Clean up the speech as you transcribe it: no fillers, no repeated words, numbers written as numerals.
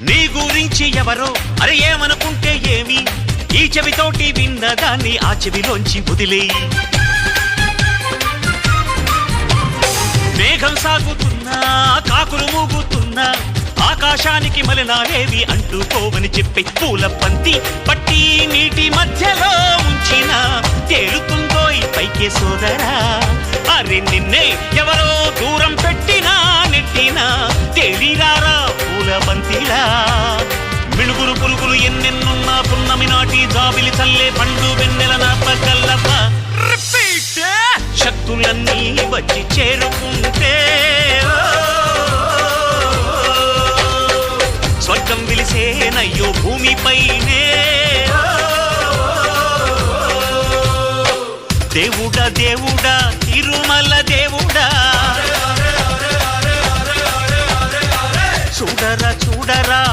నీ గురించి ఎవరో అరే ఏమనుకుంటే ఏమి, ఈ చెవితోటి విన్నదాన్ని ఆ చెవిలోంచి వదిలేయి. మేఘం సాగుతున్నా కాకులు మూగుతున్నా ఆకాశానికి మలినాలేవి అంటుకోవని చెప్పి పూల పంతి పట్టి నీటి మధ్యలో ఉంచిన తేలుతుందో ఈ పైకే సోదరా. అరే నిన్నే ఎవరో దూరం పెట్టినా నెట్టినా తేలిరారా పూల బంతిలా. మిణుగురు పులుగులు ఎన్నెన్నున్నా పున్నమి నాటి జాబిలి చల్లే పండు వెన్నెల నా పగల్లప్ప. శక్తులన్నీ వచ్చి చేరుకుంటే స్వర్గం విలిసేనయ్యో భూమిపైనే. దేవుడా దేవుడా తిరుమల దేవుడా, చూడరా చూడరా